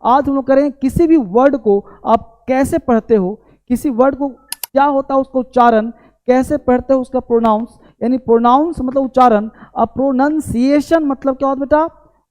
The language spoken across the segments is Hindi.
आज हम लोग करें किसी भी वर्ड को आप कैसे पढ़ते हो, किसी वर्ड को क्या होता है उसका उच्चारण, कैसे पढ़ते हो उसका प्रोनाउंस, यानी प्रोनाउंस मतलब उच्चारण, अब प्रोनंसिएशन मतलब क्या होता है बेटा,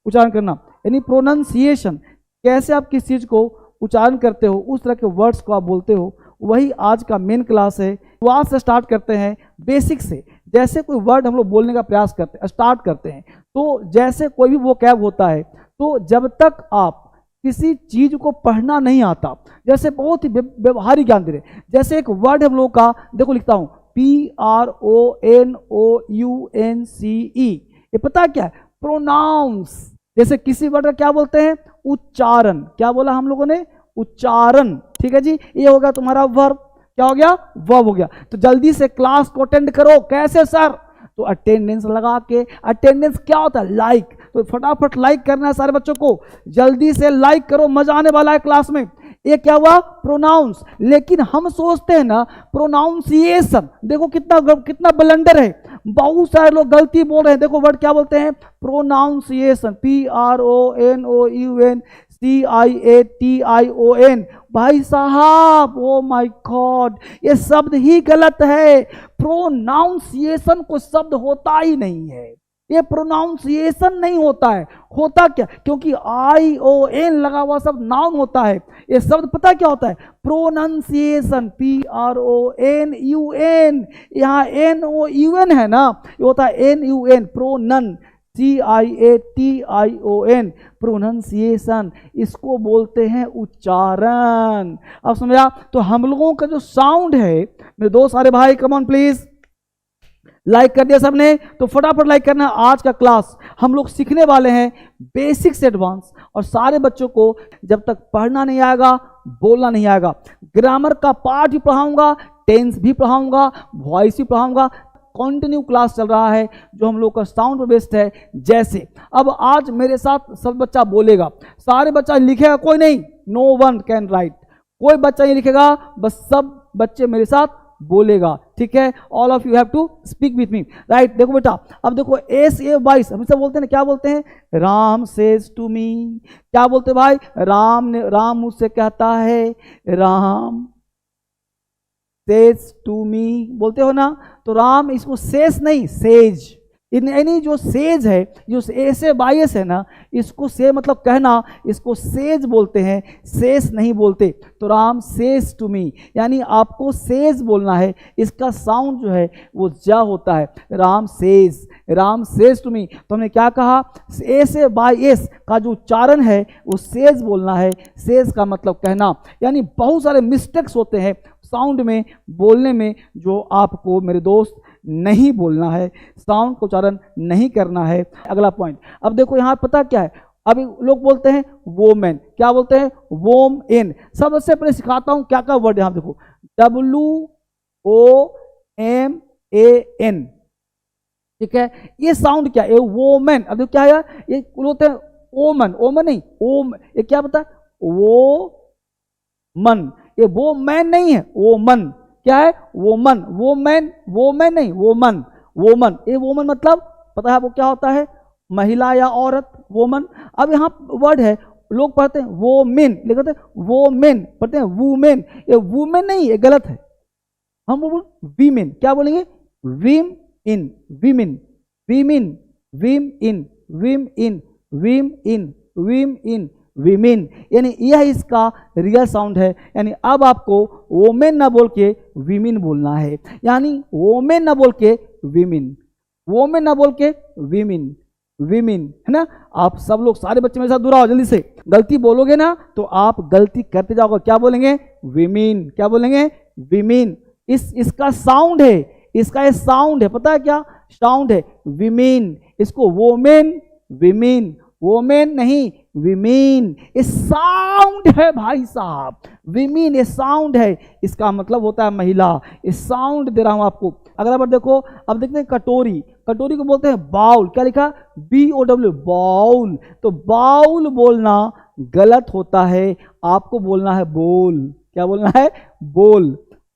उच्चारण करना, यानी प्रोनंसिएशन कैसे आप किस चीज को उच्चारण करते हो, उस तरह के वर्ड्स को आप बोलते हो, वही आज का मेन क्लास है। तो आज से स्टार्ट करते हैं बेसिक से। जैसे कोई वर्ड हम लोग बोलने का प्रयास करते हैं, स्टार्ट करते हैं, तो जैसे कोई भी वोकैब होता है, तो जब तक आप किसी चीज को पढ़ना नहीं आता, जैसे बहुत ही व्यवहारिक ज्ञान दे रहे, जैसे एक वर्ड हम लोग का देखो लिखता हूं PRONOUNCE, ये पता क्या है, प्रोनाउंस। जैसे किसी वर्ड का क्या बोलते हैं, उच्चारण, क्या बोला हम लोगों ने, उच्चारण, ठीक है जी। ये हो गया तुम्हारा वर्ब, क्या हो गया, वर्ब हो गया। तो जल्दी से क्लास को अटेंड करो। कैसे सर, तो अटेंडेंस लगा के, अटेंडेंस क्या होता है, लाइक, तो फटाफट लाइक करना है सारे बच्चों को, जल्दी से लाइक करो, मजा आने वाला है क्लास में। ये क्या हुआ, प्रोनाउंस। लेकिन हम सोचते हैं ना प्रोनाउंसिएशन, देखो कितना ब्लंडर है, बहुत सारे लोग गलती बोल रहे हैं। देखो वर्ड क्या बोलते हैं, प्रोनाउंसिएशन, PRONOUNCIATION। भाई साहब, ओ माय गॉड, ये शब्द ही गलत है। प्रोनाउंसिएशन को शब्द होता ही नहीं है, ये प्रोनाउंसिएशन नहीं होता है। होता क्या, क्योंकि ION लगा हुआ शब्द नाउन होता है। ये शब्द पता क्या होता है, प्रोनाउंसिएशन, PRONUN, यहाँ NOUN है ना, ये होता है NUN, प्रोनन, CIATION, प्रोनंसिएशन, इसको बोलते हैं उच्चारण। अब समझा। तो हम लोगों का जो साउंड है, मेरे दो सारे भाई कम ऑन प्लीज, लाइक कर दिया सबने, तो फटाफट लाइक करना। आज का क्लास हम लोग सीखने वाले हैं बेसिक से एडवांस, और सारे बच्चों को जब तक पढ़ना नहीं आएगा, बोलना नहीं आएगा, ग्रामर का पार्ट भी पढ़ाऊंगा, टेंस भी पढ़ाऊंगा, वॉइस भी पढ़ाऊंगा। कंटिन्यू क्लास चल रहा है जो हम लोग का साउंड बेस्ड है। जैसे अब आज मेरे साथ सब बच्चा बोलेगा, सारे बच्चा लिखेगा, कोई नहीं, नो वन कैन राइट, कोई बच्चा नहीं लिखेगा, बस सब बच्चे मेरे साथ बोलेगा, ठीक है। All of you have to speak with me, right. देखो बेटा, अब देखो SA22 हमेशा बोलते हैं, क्या बोलते हैं, राम सेज टू मी, क्या बोलते हैं भाई, राम मुझसे कहता है, राम सेज टू मी बोलते हो ना। तो राम, इसको सेज नहीं, सेज, यानी जो सेज है, जो SA22 है ना, इसको से मतलब कहना, इसको सेज बोलते हैं, सेज नहीं बोलते। तो राम सेज टू मी, यानी आपको सेज बोलना है, इसका साउंड जो है वो जा होता है, राम सेज टू मी। तो हमने क्या कहा, SA22 का जो उच्चारण है वो सेज बोलना है, सेज का मतलब कहना। यानी बहुत सारे मिस्टेक्स होते हैं साउंड में, बोलने में, जो आपको मेरे दोस्त नहीं बोलना है, साउंड को उच्चारण नहीं करना है। अगला पॉइंट, अब देखो यहाँ पता क्या है, अभी लोग बोलते हैं वोमेन, क्या बोलते हैं, वोम इन। सबसे पहले सिखाता हूँ क्या क्या वर्ड, यहाँ देखो, WOMAN, ठीक है। ये साउंड क्या है, वोमेन। अब देखो क्या है, ये बोलते हैं ओमन, ओमन नहीं, ओम, ये क्या पता है, वो मन, ये वो मैन नहीं है, वो मन, क्या है, वो मन, वो मैन, वो मैन नहीं, वो मन, वो मन। ये वो मन मतलब पता है वो क्या होता है, महिला या औरत, वो मन। अब यहाँ वर्ड है, लोग पढ़ते हैं वो मेन, लिखते हैं वो मेन, पढ़ते हैं वुमेन, ये वुमेन नहीं, ये गलत है। हम बोल वीमेन, क्या बोलेंगे, विम इन, विमिन, विमिन, विम इन, विम इन, विम इन, विम इन, विमेन, यानी यह इसका रियल साउंड है। यानी अब आपको वोमेन ना बोल के विमेन बोलना है, यानी वोमेन ना बोल के विमेन, वोमेन ना बोल के विमेन, विमेन, है ना। आप सब लोग सारे बच्चे मेरे साथ दूर आओ, जल्दी से। गलती बोलोगे ना तो आप गलती करते जाओगे, क्या बोलेंगे, विमेन, क्या बोलेंगे, विमेन। इसका साउंड है, इसका ये साउंड है, पता है क्या साउंड है, विमेन। इसको वोमेन, विमेन, वोमेन नहीं, विमेन, ये साउंड है भाई साहब, विमेन ये साउंड है, इसका मतलब होता है महिला। ये साउंड दे रहा हूं आपको। अगला बार देखो, अब देखते हैं कटोरी, कटोरी को बोलते हैं बाउल, क्या लिखा, BOW, बाउल। तो बाउल बोलना गलत होता है, आपको बोलना है बोल, क्या बोलना है, बोल,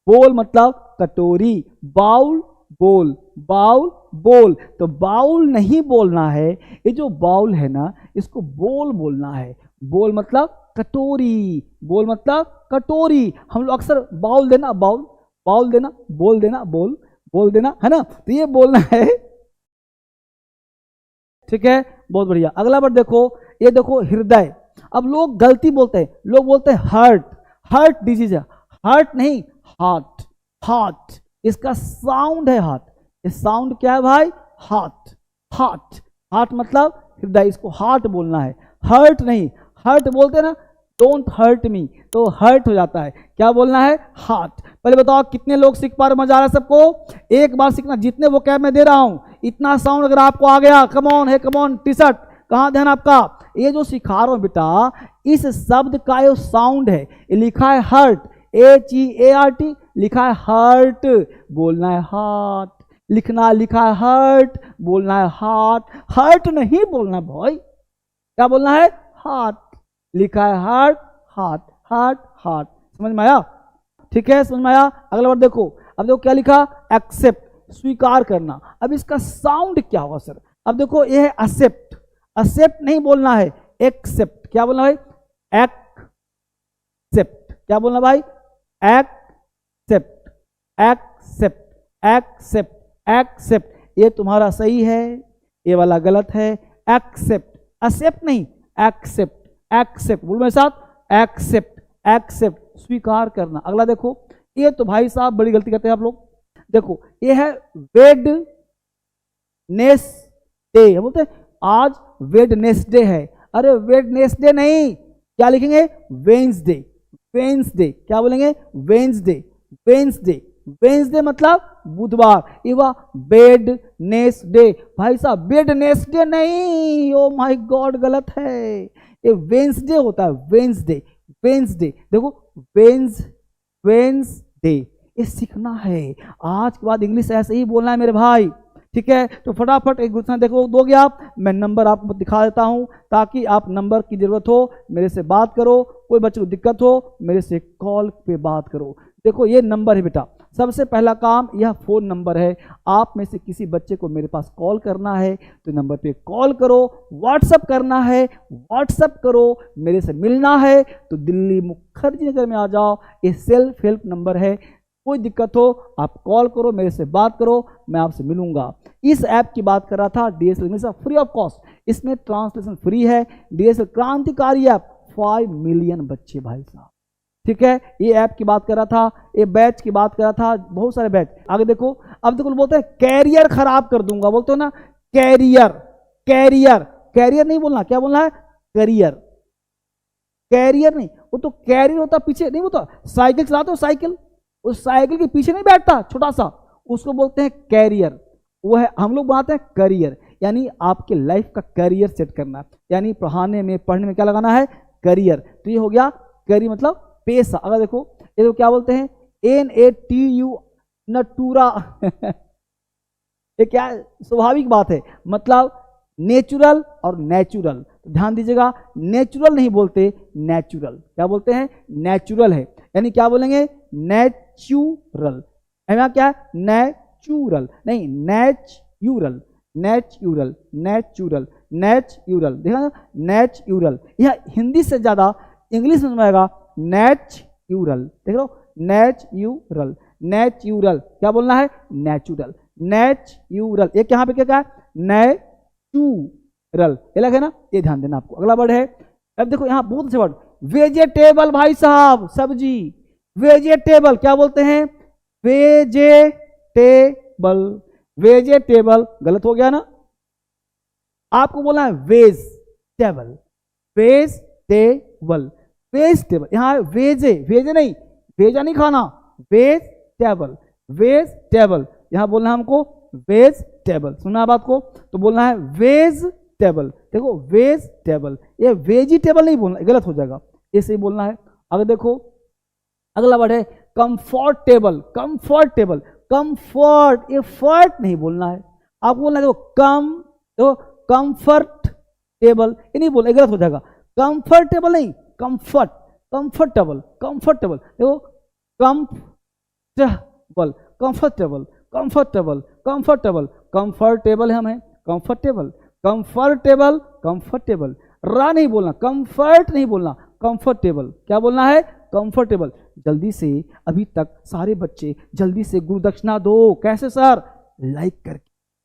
बोल मतलब कटोरी, बाउल बोल, बाउल बोल। तो बाउल नहीं बोलना है, ये जो बाउल है ना, इसको बोल बोलना है, बोल मतलब कटोरी, बोल मतलब कटोरी। हम लोग अक्सर बाउल देना, बाउल, बाउल देना, बोल देना, बोल, बोल देना, है ना, तो ये बोलना है। ठीक है, बहुत बढ़िया। अगला वर्ड देखो, ये देखो हृदय। अब लोग गलती बोलते हैं, लोग बोलते हैं हार्ट, हार्ट डिजीज है, हार्ट नहीं, हार्ट, हार्ट, इसका साउंड है हार्ट, ये साउंड क्या है भाई, हार्ट, हार्ट, हार्ट मतलब हृदय, इसको हार्ट बोलना है, हर्ट नहीं। हर्ट बोलते हैं ना, डोंट हर्ट मी, तो हर्ट हो जाता है, क्या बोलना है, हार्ट। पहले बताओ कितने लोग सीख पा रहे, मजा आ रहा है सबको, एक बार सीखना, जितने वो कैब में दे रहा हूं इतना साउंड अगर आपको आ गया, कमॉन है, कमॉन, टी शर्ट कहाँ ध्यान आपका, ये जो सिखा रहा हूं बेटा, इस शब्द का जो साउंड है, ये लिखा है हर्ट, HEART, लिखा है हर्ट, बोलना है हार्ट, लिखना लिखा है हर्ट, बोलना है हार्ट, हर्ट नहीं बोलना भाई, क्या बोलना है, हार्ट, लिखा है हार्ट, हार्ट, हार्ट, हार्ट, समझ में आया, ठीक है, समझ में आया। अगला वर्ड देखो, अब देखो क्या लिखा, एक्सेप्ट, स्वीकार करना। अब इसका साउंड क्या होगा सर, अब देखो ये है एक्सेप्ट, एक्सेप्ट नहीं बोलना है, एक्सेप्ट, क्या बोलना भाई, एक्सेप्ट, क्या बोलना भाई, एक्सेप्ट, एक्सेप्ट, एक्सेप्ट, एक्सेप्ट, ये तुम्हारा सही है, ये वाला गलत है, एक्सेप्ट, एक्सेप्ट नहीं, एक्सेप्ट, एक्सेप्ट, बोलो मेरे साथ, एक्सेप्ट, एक्सेप्ट, स्वीकार करना। अगला देखो, ये तो भाई साहब बड़ी गलती करते हैं आप लोग, देखो ये है वेडनेसडे, बोलते हैं आज वेडनेसडे है, अरे वेडनेसडे नहीं, क्या लिखेंगे, वेंसडे, वेंसडे, क्या बोलेंगे, वेंसडे, वेंसडे, वेंसडे मतलब बुधवार, ये हुआ वेडनेसडे, भाई साहब वेडनेसडे नहीं, ओ माय गॉड गलत है, ये वेंसडे होता है, वेंसडे, वेंसडे, देखो वेंसडे, ये सीखना है, आज के बाद इंग्लिश ऐसे ही बोलना है मेरे भाई, ठीक है। तो फटाफट एक दूसरा देखो दोगे आप, मैं नंबर आपको दिखा देता हूं ताकि आप नंबर की जरूरत हो मेरे से बात करो, कोई बच्चे को दिक्कत हो मेरे से कॉल पे बात करो। देखो ये नंबर है बेटा, सबसे पहला काम यह फ़ोन नंबर है, आप में से किसी बच्चे को मेरे पास कॉल करना है तो नंबर पे कॉल करो, व्हाट्सअप करना है व्हाट्सअप करो, मेरे से मिलना है तो दिल्ली मुखर्जी नगर में आ जाओ, ये सेल्फ हेल्प नंबर है, कोई दिक्कत हो आप कॉल करो, मेरे से बात करो, मैं आपसे मिलूंगा। इस ऐप की बात कर रहा था, DSL English free of cost, इसमें ट्रांसलेशन फ्री है, DSL क्रांतिकारी ऐप, 5 मिलियन बच्चे भाई साहब, ठीक है। ये ऐप की बात कर रहा था, ये बैच की बात कर रहा था, बहुत सारे बैच। आगे देखो, अब देखो बोलते हैं कैरियर खराब कर दूंगा, बोलते हो ना कैरियर, कैरियर, कैरियर नहीं बोलना, क्या बोलना है, करियर, कैरियर नहीं, वो तो कैरियर होता पीछे नहीं होता, साइकिल चलाते हो साइकिल, उस साइकिल के पीछे नहीं बैठता छोटा सा, उसको बोलते हैं कैरियर, वो है हम लोग बनाते हैं करियर, यानी आपके लाइफ का करियर सेट करना, यानी पढ़ाने में पढ़ने में क्या लगाना है, करियर, तो ये हो गया करियर मतलब पेशा। अगर देखो ये तो क्या बोलते हैं, NATU, नटूरा ये क्या स्वाभाविक बात है, मतलब नेचुरल और नेचुरल, तो ध्यान दीजिएगा, नेचुरल नहीं बोलते नेचुरल, क्या बोलते हैं, नेचुरल है, यानी क्या बोलेंगे, नेचुरल, यहाँ क्या है, नेचुरल नहीं, नेचुरल, नेचुरल, नेचुरल, नेचुरल, देखा, नेचुरल, यह हिंदी से ज्यादा इंग्लिश में आएगा, नेचुरल, देख लो, नेचुरल, नेचुरल, क्या बोलना है, नेचुरल, नेचुरल, ये यहाँ पे क्या है, नेचुरल, ये लगे ना, ये ध्यान देना आपको। अगला वर्ड है, अब देखो यहाँ बहुत अच्छे वर्ड, वेजिटेबल भाई साहब, सब्जी, वेजिटेबल, क्या बोलते हैं, वेजिटेबल, वेजिटेबल गलत हो गया ना, आपको बोलना है वेजिटेबल, वेजिटेबल, वेजिटेबल, यहाँ वेजे, वेजे नहीं, वेजा नहीं खाना, वेजिटेबल, वेजिटेबल, यहाँ बोलना है हमको वेजिटेबल, सुना बात को, तो बोलना है वेजिटेबल, देखो वेजिटेबल, ये वेजिटेबल नहीं बोलना, गलत हो जाएगा, ऐसे ही बोलना है। अगर देखो अगला वर्ड है कंफर्टेबल, कंफर्टेबल, कंफर्ट, ये फर्ट नहीं बोलना है, आपको बोलना है देखो देखो कंफर्ट टेबल, ये नहीं बोलना, गलत हो जाएगा, कंफर्टेबल नहीं, कंफर्ट, कंफर्टेबल, कंफर्टेबल, देखो comfortable, comfortable, comfortable, comfortable, comfortable है, हमें कंफर्टेबल, कंफर्टेबल, कंफर्टेबल, रा नहीं बोलना, कंफर्ट नहीं बोलना, कंफर्टेबल। क्या बोलना है? कंफर्टेबल। जल्दी से, अभी तक सारे बच्चे जल्दी से गुरु दक्षिणा दो। कैसे सर?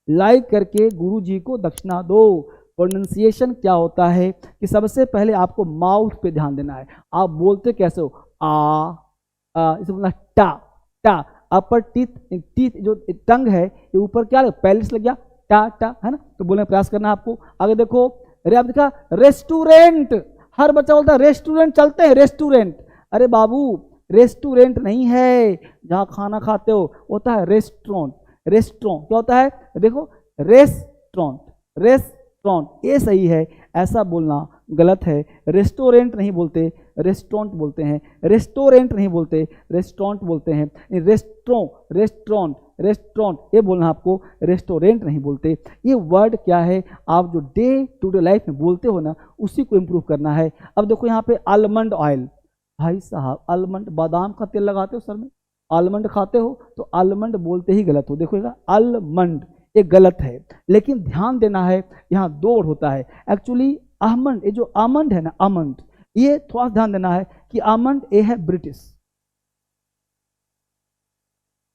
लाइक करके गुरु जी को दक्षिणा दो। प्रोनाउंसिएशन क्या होता है कि सबसे पहले आपको माउथ पे ध्यान देना है। आप बोलते कैसे हो? इसे बोलना टा टा। अपर टीथ जो टंग है ये ऊपर क्या पैलेस लग गया, टा टा, है ना? तो बोलने का प्रयास करना आपको। आगे देखो, अरे आप देखा रेस्टोरेंट, हर बच्चा बोलता है रेस्टोरेंट चलते हैं, रेस्टोरेंट। अरे बाबू, रेस्टोरेंट नहीं है जहाँ खाना खाते हो, होता है रेस्टोरेंट। रेस्टोरेंट क्या होता है? देखो, रेस्टोरेंट, रेस्टोरेंट ये सही है, ऐसा बोलना गलत है। रेस्टोरेंट नहीं बोलते, रेस्टोरेंट बोलते हैं। रेस्टोरेंट नहीं बोलते, रेस्टोरेंट बोलते हैं। रेस्टोरेंट, रेस्टोरेंट, रेस्टोरेंट ये बोलना आपको, रेस्टोरेंट नहीं बोलते। ये वर्ड क्या है, आप जो डे टू डे लाइफ में बोलते हो ना, उसी को इम्प्रूव करना है। अब देखो यहाँ पे आलमंड ऑयल, भाई साहब आलमंड, बादाम का तेल लगाते हो सर में, आलमंड खाते हो तो आलमंड बोलते ही गलत हो। देखो आलमंड ये गलत है, लेकिन ध्यान देना है यहाँ दो वर्ड होता है एक्चुअली। आमंड, ये जो आमंड है ना, आमंड, ये थोड़ा ध्यान देना है कि आमंड ये है ब्रिटिश,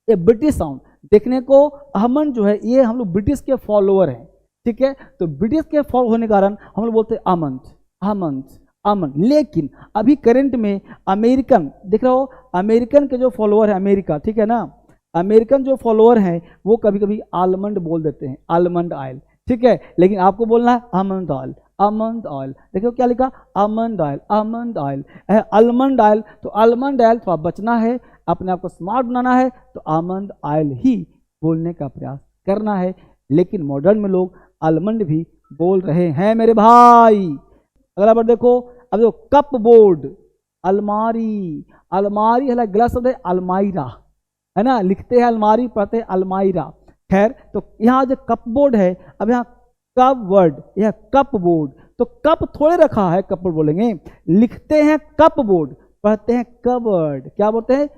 ये ब्रिटिश साउंड। देखने को आमंड जो है ये हम लोग ब्रिटिश के फॉलोअर हैं, ठीक है? तो ब्रिटिश के फॉलो होने के कारण हम लोग बोलते हैं आमंड, आमंड, आमंड। लेकिन अभी करंट में अमेरिकन, देख रहे हो, अमेरिकन के जो फॉलोअर है, अमेरिका, ठीक है ना, अमेरिकन जो फॉलोअर हैं वो कभी कभी आलमंड बोल देते हैं, आलमंड ऑयल, ठीक है? लेकिन आपको बोलना है आमंड ऑयल, आमंड ऑयल। देखो क्या लिखा, almond oil, almond oil, almond oil. तो आलमंड ऑयल थोड़ा बचना है, अपने आप को स्मार्ट बनाना है, तो आमंड ऑयल ही बोलने का प्रयास करना है। लेकिन मॉडर्न में लोग आलमंड भी बोल रहे हैं मेरे भाई। अगला बार देखो, अब देखो कप बोर्ड, अलमारी, अलमारी है गलत शब्द है, अलमाइरा, है ना? लिखते हैं अलमारी, पढ़ते हैं अलमाइरा। खैर, तो यहाँ जो कप बोर्ड है, अब यहाँ कप वर्ड, यह कप बोर्ड, तो कप थोड़े रखा है, कप बोर्ड बोलेंगे। लिखते हैं कप बोर्ड, पढ़ते हैं कबर्ड। क्या बोलते हैं?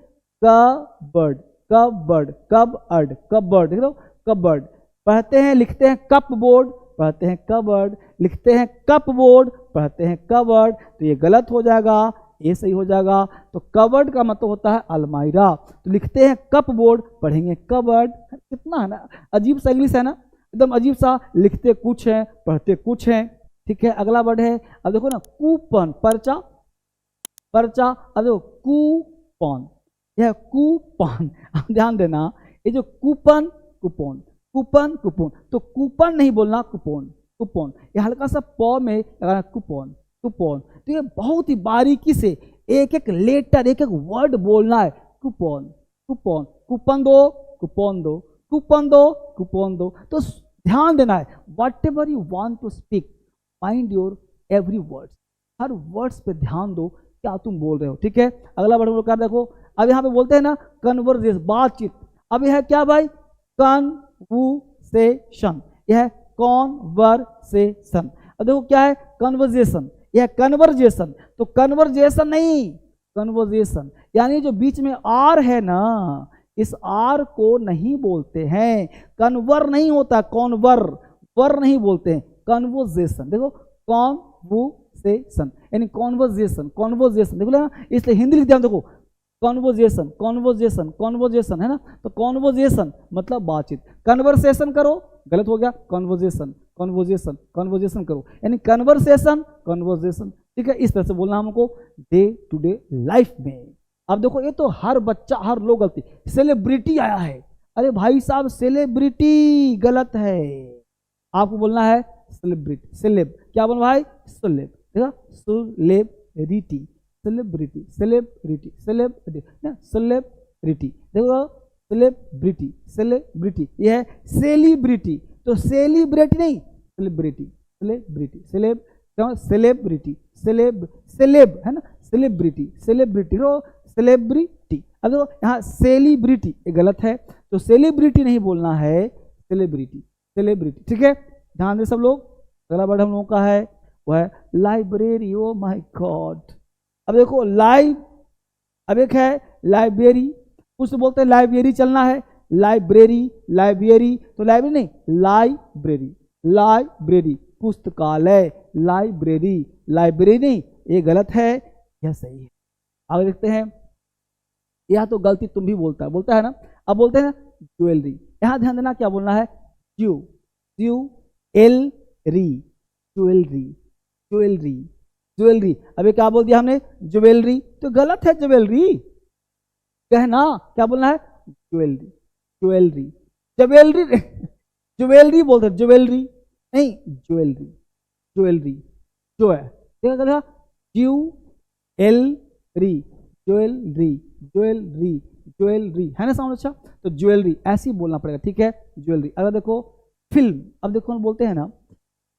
कबर्ड, कबर्ड, कबर्ड, कबर्ड, देख लो कबर्ड। पढ़ते हैं, लिखते हैं कप बोर्ड, पढ़ते हैं कबर्ड। लिखते हैं कप बोर्ड, पढ़ते हैं कबर्ड। तो ये गलत हो जाएगा, ये सही हो जाएगा। तो कबर्ड का मतलब होता है अलमाइरा। तो लिखते हैं कप बोर्ड, पढ़ेंगे कबर्ड। कितना है ना अजीब सा इंग्लिश है ना, एकदम अजीब सा। लिखते कुछ है, पढ़ते कुछ है, ठीक है? अगला वर्ड है, अब देखो ना, कूपन, पर्चा, पर्चा। अब देखो कूपन, यह कूपन। अब ध्यान देना, ये जो कूपन, कूपन, कूपन, कूपन, तो कूपन नहीं बोलना, कूपन, कूपन। ये हल्का सा पॉ में लगाना, कूपन, कूपन। तो ये बहुत ही बारीकी से एक एक लेटर, एक एक वर्ड बोलना है। कूपन, कूपन, कूपन दो, कूपन दो, कूपन दो, कूपन दो। तो ध्यान देना है, whatever you want to speak, mind your every words, हर वर्ड्स पे ध्यान दो क्या तुम बोल रहे हो, ठीक है? अगला वर्ड हम लोग कर देखो, अब यहाँ पे बोलते हैं ना कन्वर्सेशन, बातचीत। अब यह है क्या भाई? कन्वर्सेशन, यह है कॉन्वर्सेशन। अब देखो क्या है? कन्वर्सेशन, यह कन्वर्जेशन। तो कन्वर्जेशन नहीं, कन्वर्जेशन, यानी जो बीच में आर है ना, इस आर को नहीं बोलते हैं, कन्वर नहीं होता, कॉन्वर, वर नहीं बोलते हैं, कन्वर्जेशन। देखो कॉन्वर्सेशन यानी कॉन्वर्जेशन, कॉन्वर्जेशन देखो ना, इसलिए हिंदी लिख दिया देखो, कॉन्वर्जेशन, कॉन्वर्जेशन, कॉन्वर्जेशन, है ना? तो कॉन्वर्जेशन मतलब बातचीत। कन्वर्सेशन करो, गलत हो गया, कॉन्वर्जेशन, कॉन्वर्जेशन, कॉन्वर्जेशन करो, यानी कन्वर्सेशन, कॉन्वर्जेशन, ठीक है? इस तरह से बोलना हमको डे टू डे लाइफ में। अब देखो, ये तो हर बच्चा, हर लोग गलती, सेलिब्रिटी आया है, अरे भाई साहब सेलिब्रिटी गलत है, आपको बोलना है सेलिब्रिटी, सेलेब। क्या बोलना भाई? सेलेब, देखा, celebrity, celebrity, celebrity, celebrity, celebrity, देखो सेलिब्रिटी, सेलिब्रिटी, यह है सेलिब्रिटी। तो सेलिब्रिटी नहीं, celebrity, celebrity, celeb, celebrity, celeb, celeb, है ना? सेलिब्रिटी, सेलिब्रिटी, रो सेलिब्रिटी। अब देखो यहाँ सेलिब्रिटी ये गलत है, तो सेलिब्रिटी नहीं बोलना है, सेलिब्रिटी, सेलिब्रिटी, ठीक है? ध्यान दे सब लोग। अगला वर्ड हम लोगों का है वो है लाइब्रेरी। ओ माय गॉड, अब देखो लाइव, अब एक है लाइब्रेरी, कुछ तो बोलते हैं लाइब्रेरी चलना है, लाइब्रेरी, लाइब्रेरी, तो लाइब्रेरी नहीं, लाइब्रेरी, लाइब्रेरी पुस्तकालय, लाइब्रेरी, लाइब्रेरी नहीं, ये गलत है, यह सही है। आगे देखते हैं, यह तो गलती तुम भी बोलता है ना। अब बोलते हैं ज्वेलरी, यहां ध्यान देना क्या बोलना है, ज्वेलरी, ज्वेलरी, ज्वेलरी, ज्वेलरी। अभी क्या बोल दिया हमने, ज्वेलरी, तो गलत है ज्वेलरी, कहना क्या बोलना है, ज्वेलरी, ज्वेलरी, ज्वेलरी, ज्वेलरी बोलते हैं, ज्वेलरी नहीं, ज्वेलरी, ज्वेलरी, जो है देखा, ज्वेलरी, ज्वेलरी, ज्वेलरी, ज्वेलरी, है ना साउंड अच्छा, तो ज्वेलरी ऐसे ही बोलना पड़ेगा, ठीक है, ज्वेलरी। अगर देखो फिल्म, अब देखो हम बोलते हैं ना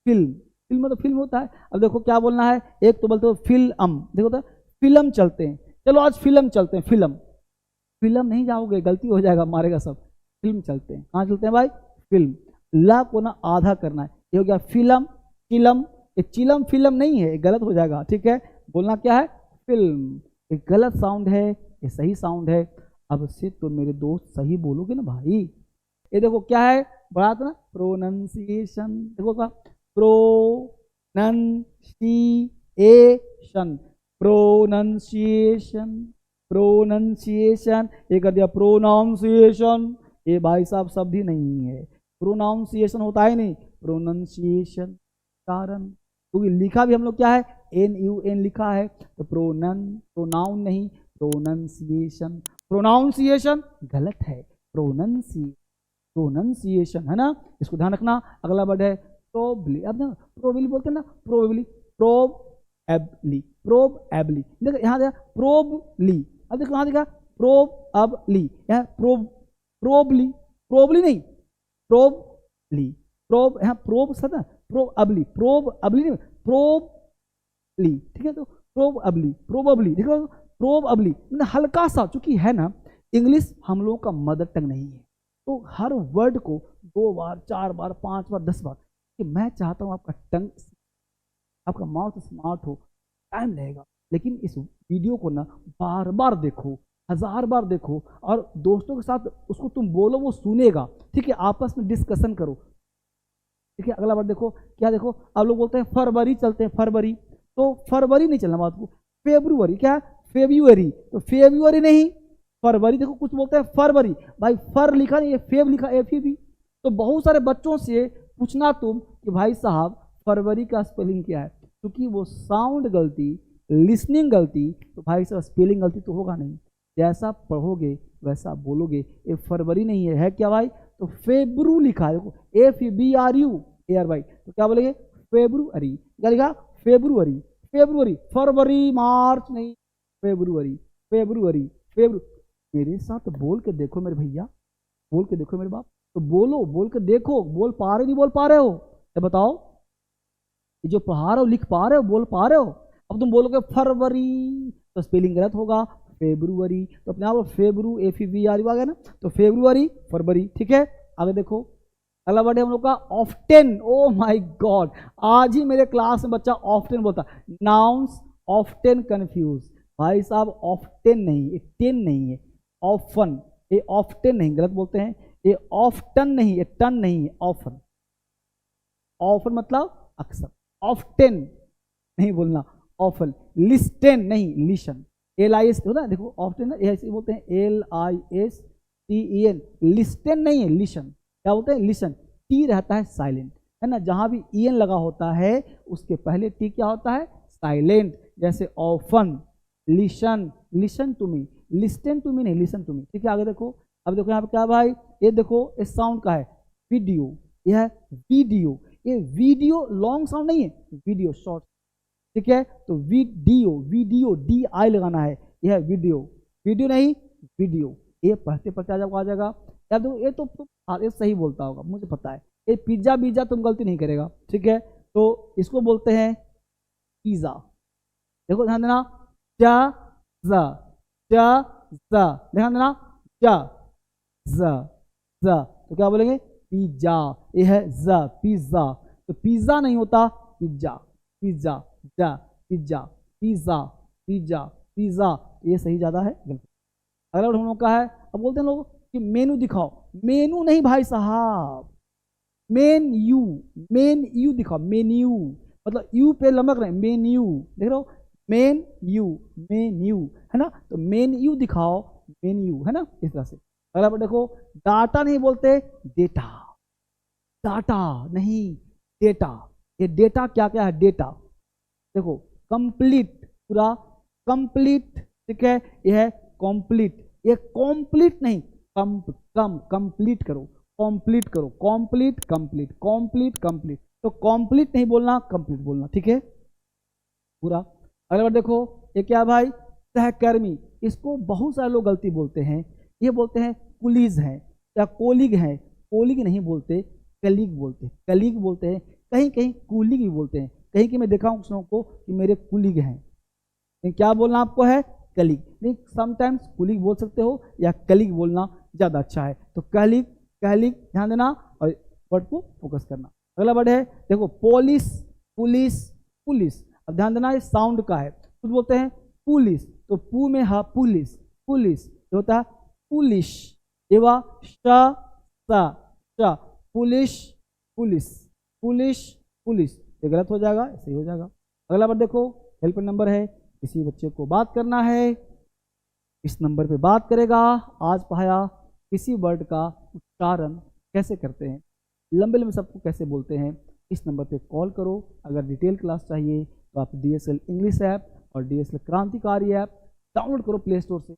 फिल्म, फिल्म तो फिल्म होता है, अब देखो क्या बोलना है, एक तो बोलते हो फिल्म, देखो तो फिल्म चलते हैं, चलो आज फिल्म चलते हैं, फिल्म, फिल्म नहीं जाओगे, गलती हो जाएगा, मारेगा सब, फिल्म चलते हैं, कहाँ चलते हैं भाई, फिल्म, ला को ना आधा करना है, ये हो गया फिल्म, चिलम, ये चिलम फिल्म नहीं है, गलत हो जाएगा, ठीक है, बोलना क्या है, फिल्म, ये गलत साउंड है, ये सही साउंड है। अब से तो मेरे दोस्त सही बोलोगे ना भाई, ये देखो क्या है, बड़ा था ना, प्रोनंसिएशन, देखो क्या, प्रोनंसिएशन, प्रोनंसिएशन, प्रोनंसिएशन, ये कर दिया प्रोनाउंसिएशन, ये भाई साहब शब्द ही नहीं है, प्रोनाउंसिएशन होता है नहीं, प्रोनंसिएशन, कारण क्योंकि लिखा भी हम लोग क्या है, NUN लिखा है, तो प्रोनाउन नहीं, प्रोनंसिएशन, प्रोनाउंसिएशन गलत है, प्रोनंसिएशन है ना, इसको ध्यान रखना। अगला वर्ड है प्रोबली, अब ना प्रोबली बोलते हैं ना, प्रोबली, प्रोबली, प्रोबली, देखो यहाँ देखा प्रोबली, अब देखो यहाँ देखा प्रोबली, यहाँ प्रोबली, प्रोबली नहीं, प्रोबली, प्रोब, यहाँ प्रोब सदा, प्रोबली, प्रोबली नहीं, प्रोबली, ठीक है, तो प्रोबली, प्रोबली, देखो प्रोबली, मतलब हल्का सा, चूंकि है ना इंग्लिश हम लोगों का मदर टंग नहीं है, तो हर वर्ड को 2 बार 4 बार 5 बार 10 बार, कि मैं चाहता हूँ आपका टंग, आपका माउथ स्मार्ट हो, टाइम लगेगा, लेकिन इस वीडियो को ना बार बार देखो, 1000 बार देखो, और दोस्तों के साथ उसको तुम बोलो, वो सुनेगा, ठीक है, आपस में डिस्कशन करो, ठीक है। अगला बार देखो क्या, देखो अब लोग बोलते हैं फरवरी चलते हैं, फरवरी, तो फरवरी नहीं चलना बात को, फेब्रुवरी, क्या है फेब्रुवरी, तो फेब्रुवरी नहीं फरवरी, देखो कुछ बोलते हैं फरवरी, भाई फर लिखा नहीं, फेब लिखा, FEB, तो बहुत सारे बच्चों से पूछना तुम कि भाई साहब फरवरी का स्पेलिंग क्या है, क्योंकि वो साउंड गलती, लिसनिंग गलती, तो भाई साहब स्पेलिंग गलती तो होगा नहीं, जैसा पढ़ोगे वैसा बोलोगे, ये फरवरी नहीं है क्या भाई, तो फेब्रू लिखा है, देखो FEBRU भाई, तो क्या बोलेंगे फेब्रुअरी, क्या लिखा फेब्रुअरी, फेब्रुअरी, फरवरी मार्च नहीं, फेब्रुअरी, फेब्रुअरी, मेरे साथ बोल के देखो मेरे भैया, बोल के देखो मेरे बाप, तो बोलो, बोल के देखो, बोल पा रहे नहीं बोल पा रहे हो, ये बताओ, ये जो पढ़ा रहे हो लिख पा रहे हो, बोल पा रहे हो, अब तुम बोलोगे फरवरी तो स्पेलिंग गलत होगा, फेब्रुअरी, तो अपने आप फेब्रू FEBRU आ गया ना, तो फेब्रुअरी फरवरी, ठीक है। आगे देखो अगला वर्ड है हम लोग का ऑफ्टेन, ओ माय गॉड, आज ही मेरे क्लास में बच्चा ऑफ्टेन बोलता, नाउन्स ऑफ्टेन कंफ्यूज, भाई साहब ऑफ्टेन नहीं, ये टेन नहीं है, ऑफन, ये ऑफ्टेन नहीं, गलत बोलते हैं, ये ऑफ्टन नहीं, ये टन नहीं है, ऑफन, ऑफन मतलब अक्सर, ऑफ्टेन नहीं बोलना, ऑफन, लिस्टेन नहीं, लिशन, LIS होता है, देखो ऑफ्टेन ऐसे बोलते हैं, LISTEN, लिस्टेन नहीं है, लिशन, क्या बोलते हैं, लिसन, टी रहता है साइलेंट, है ना, जहां भी EN लगा होता है उसके पहले टी क्या होता है, साइलेंट, जैसे often, listen, listen to me, listen to me नहीं, लिसन टू मी, ठीक है। आगे देखो, अब देखो यहाँ पे क्या भाई, ये देखो इस साउंड का है वीडियो, यह है वीडियो, ये वीडियो लॉन्ग साउंड नहीं है, वीडियो शॉर्ट, ठीक है, तो वीडियो, वीडियो DI लगाना है, यह है वीडियो, वीडियो नहीं वीडियो, ये पढ़ते पढ़ते आ जाएगा, या देखो ये तो तुम सही बोलता होगा, मुझे पता है, ये पिज्जा बीजा तुम गलती नहीं करेगा, ठीक है, तो इसको बोलते हैं पिज्जा, देखो ध्यान देना, जा जा जा जा, ध्यान देना, जा जा जा, तो क्या बोलेंगे पिज्जा, ये है जा, पिज्जा, तो पिज्जा नहीं होता पिज्जा, पिज्जा, जा, पिज्जा, पिज्जा, पिज्जा, पिज्जा, ये सही ज्यादा है, अगला हम लोग का है, अब बोलते हैं लोग कि मेनू दिखाओ, मेनू नहीं भाई साहब, मेन यू दिखाओ, मेन्यू, मतलब यू पे लमक रहे, मेन्यू देख रहे हो, मेन्यू है ना, तो मेन्यू दिखाओ, मेन्यू है ना, इस तरह से। अगला पर देखो, डाटा नहीं बोलते, डेटा, डाटा नहीं, डेटा। ये डेटा क्या क्या है, डेटा देखो, कंप्लीट, पूरा कंप्लीट, ठीक है, यह है कंप्लीट, ये कंप्लीट नहीं, कंप्लीट करो, कंप्लीट करो, कंप्लीट कंप्लीट कंप्लीट कंप्लीट, तो कंप्लीट नहीं बोलना, कंप्लीट बोलना, ठीक है पूरा। अगला बार देखो, ये क्या भाई, सहकर्मी, इसको बहुत सारे लोग गलती बोलते हैं, ये बोलते हैं कुलीज हैं या कोलिग हैं, कोलिग नहीं बोलते, कलीग बोलते हैं, कलीग बोलते हैं, कहीं कहीं कुलीग भी बोलते हैं, कहीं कि मैं देखा हूँ कुछ लोगों को कि मेरे कुलीग हैं, लेकिन क्या बोलना आपको है, कलीग, नहीं समटाइम्स कुलीग बोल सकते हो या कलीग बोलना ज़्यादा अच्छा है, तो कलीग, कलीग ध्यान देना और वर्ड को फोकस करना। अगला वर्ड है देखो, पुलिस, पुलिस, पुलिस, अब ध्यान देना ये साउंड का है, कुछ बोलते हैं पुलिस, तो पू में हा पुलिस, पुलिस ये होता है पुलिस, एवा सा पुलिस, पुलिस, पुलिस, पुलिस, ये गलत हो जाएगा, ऐसे ही हो जाएगा। अगला बार देखो, हेल्प नंबर है, किसी बच्चे को बात करना है, इस नंबर पे बात करेगा, आज पढ़ाया किसी वर्ड का उच्चारण कैसे करते हैं, लंबे लंबे सबको कैसे बोलते हैं, इस नंबर पे कॉल करो। अगर डिटेल क्लास चाहिए तो आप DSL इंग्लिश ऐप और DSL क्रांतिकारी ऐप डाउनलोड करो प्ले स्टोर से।